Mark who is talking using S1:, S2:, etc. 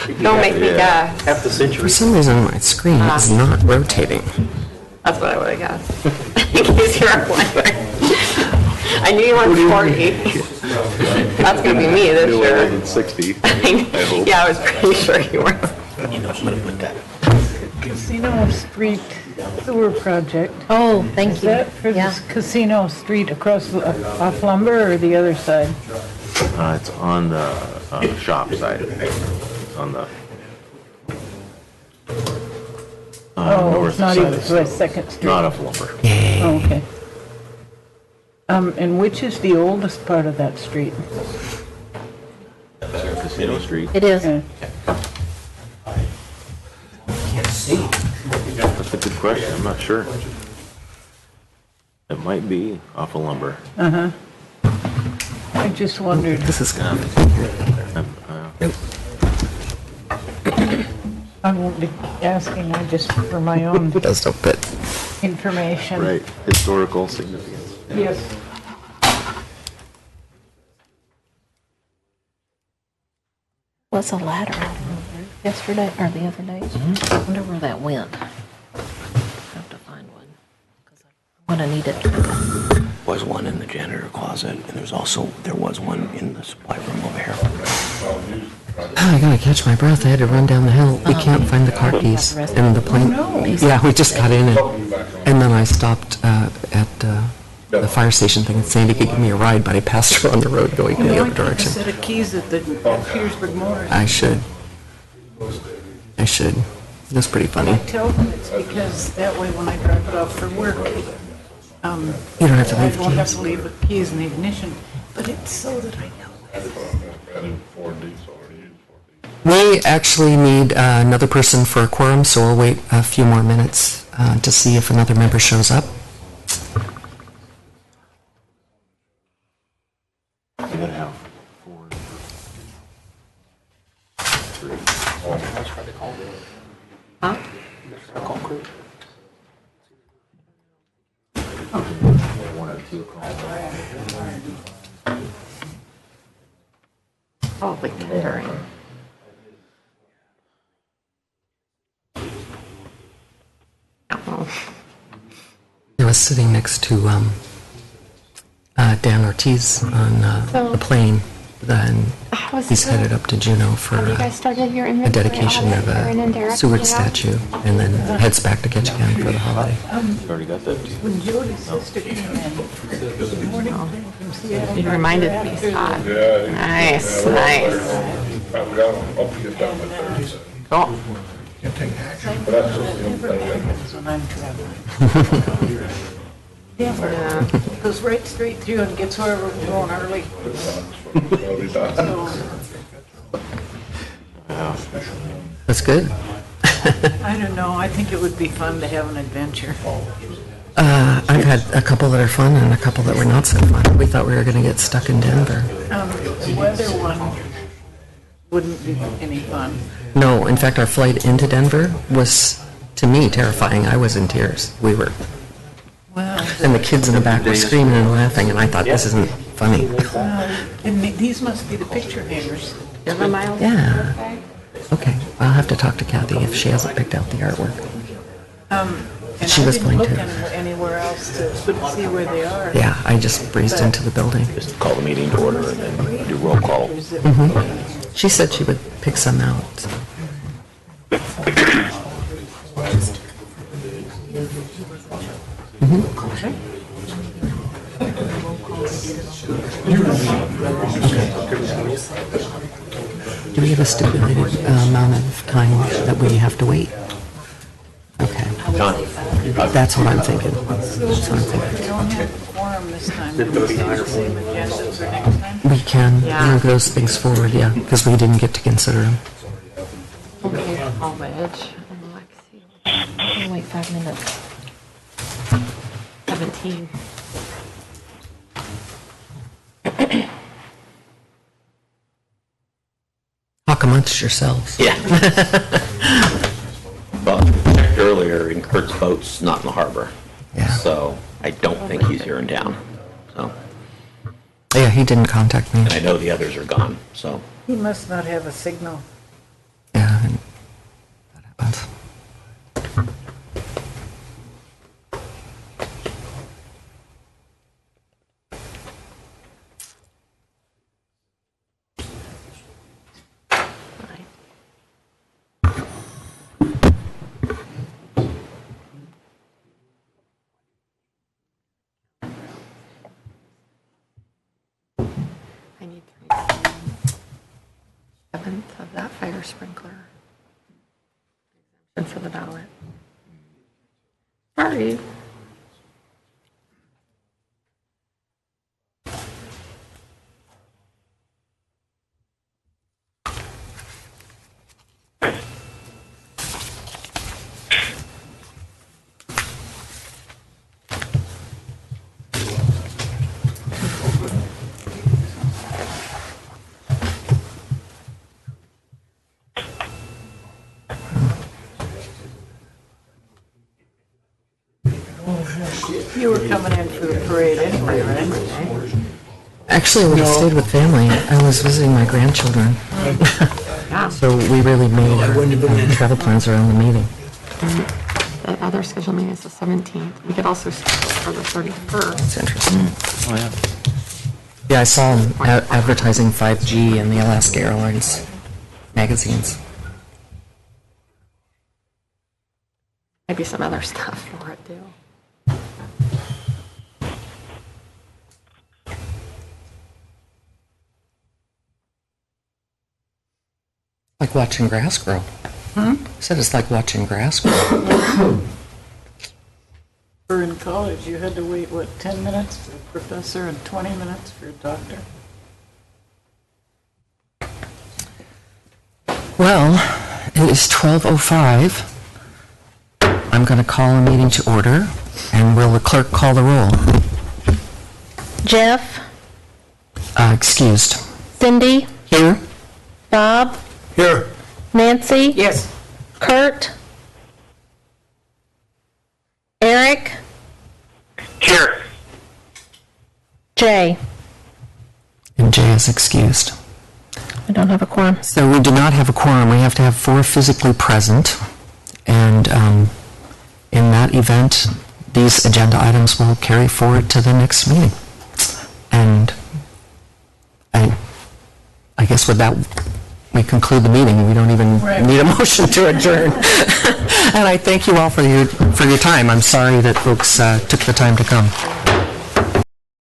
S1: Don't make me guess.
S2: Half the
S3: For
S2: century.
S3: some reason, my screen is not rotating.
S1: That's what I would have guessed. In case you were wondering. I knew you weren't 40. That's going to be me this
S2: No
S1: year.
S2: older than 60, I hope.
S1: Yeah, I was pretty sure you were.
S2: You know, I'm going to put that.
S4: Casino Street sewer project.
S5: Oh, thank
S4: Is
S5: you.
S4: that for
S5: Yeah.
S4: this Casino Street across off Lumber or the other side?
S2: It's on the shop side. It's on the
S4: Oh,
S2: north
S4: it's not
S2: side.
S4: even for Second Street.
S2: Not off Lumber.
S4: Oh, okay. And which is the oldest part of that street?
S2: Casino Street.
S5: It is.
S4: Yeah.
S2: That's a good question. I'm not sure. It might be off of Lumber.
S4: I just wondered.
S3: This is kind of...
S4: I won't be asking, I just for my own
S3: Does no fit.
S4: information.
S2: Right. Historical significance.
S4: Yes.
S5: Was a ladder out there yesterday or the other day. I wonder where that went. I have to find one because I'm gonna need it.
S6: Was one in the janitor closet, and there was one in the supply room over here.
S3: I gotta catch my breath. I had to run down the hill. We can't find the car keys and the plane. Yeah, we just got in it. And then I stopped at the fire station thinking Sandy could give me a ride, but I passed her on the road going in the other
S4: A
S3: direction.
S4: set of keys at the Petersburg Motors.
S3: I should. It was pretty funny.
S4: Tell them it's because that way when I drive it off for work,
S3: You don't have to
S4: I
S3: leave
S4: won't have
S3: keys.
S4: to leave the keys in the ignition, but it's so that I know.
S3: We actually need another person for a quorum, so we'll wait a few more minutes to see if another member shows up.
S2: You gotta have 4, 3.
S1: Huh?
S2: One or two calls.
S1: Probably tendering.
S3: I was sitting next to Dan Ortiz on the plane, and he's headed up to Juneau for
S7: Have you guys started your
S3: a
S7: inventory
S3: dedication
S7: audit,
S3: of
S7: Erin and
S3: a
S7: Derek,
S3: Seward
S7: you know?
S3: statue, and then heads back to Ketchikan for the holiday.
S2: You already got that?
S4: When Jody's sister came in, the morning from Seattle.
S1: You reminded me, Scott. Nice, nice. Cool.
S4: When I'm traveling. Yeah, it goes right straight through and gets wherever we're going early.
S3: That's good.
S4: I don't know, I think it would be fun to have an adventure.
S3: I've had a couple that are fun and a couple that were not so fun. We thought we were going to get stuck in Denver.
S4: The weather one wouldn't be any fun.
S3: No, in fact, our flight into Denver was, to me, terrifying. I was in tears. We were.
S4: Well,
S3: And the kids in the back were screaming and laughing, and I thought, this isn't funny.
S4: and these must be the picture hangers.
S3: Yeah. Okay, I'll have to talk to Kathy if she hasn't picked out the artwork.
S4: And
S3: She
S4: I
S3: was
S4: didn't
S3: going
S4: look
S3: to.
S4: anywhere else to see where they are.
S3: Yeah, I just breezed into the building.
S6: Just call the meeting to order and then do roll call.
S4: Is it-
S3: She said she would pick some out. Do we have a stipulated amount of time that we have to wait? Okay. That's what I'm thinking. That's what I'm thinking.
S4: We don't have a quorum this time. We'll use the same agenda for next time.
S3: We can
S1: Yeah.
S3: move those things forward, yeah, because we didn't get to consider them.
S1: Okay, college. And Lexi.
S5: I'll wait 5 minutes.
S1: 17.
S3: Talk amongst yourselves.
S6: Yeah. Well, I checked earlier, and Kurt's boat's not in the harbor.
S3: Yeah.
S6: So I don't think he's here in town. So,
S3: Yeah, he didn't contact me.
S6: and I know the others are gone, so.
S4: He must not have a signal.
S3: Yeah.
S1: water sprinkler. And for the ballot. Sorry.
S4: You were coming in for the parade anyway, right?
S3: Actually, I would have stayed with family. I was visiting my grandchildren. So we really made our travel plans around the meeting.
S1: The other scheduled meeting is the 17th. We could also schedule for the 31st.
S3: It's interesting.
S2: Oh, yeah.
S3: Yeah, I saw them advertising 5G in the Alaska Airlines magazines.
S1: Maybe some other stuff for it too.
S3: Like watching grass grow. I said it's like watching grass grow.
S4: Or in college, you had to wait, 10 minutes for a professor and 20 minutes for a doctor?
S3: Well, it is 12:05. I'm going to call a meeting to order, and will the clerk call the roll?
S5: Jeff,
S3: Excused.
S5: Cindy,
S3: Here?
S5: Bob,
S6: Here.
S5: Nancy,
S4: Yes.
S5: Kurt, Eric,
S6: Here.
S5: Jay.
S3: And Jay is excused.
S5: I don't have a quorum.
S3: So we do not have a quorum. We have to have 4 physically present. And in that event, these agenda items will carry forward to the next meeting. And I guess with that, we conclude the meeting. We don't even need a motion to adjourn. And I thank you all for your time. I'm sorry that folks took the time to come.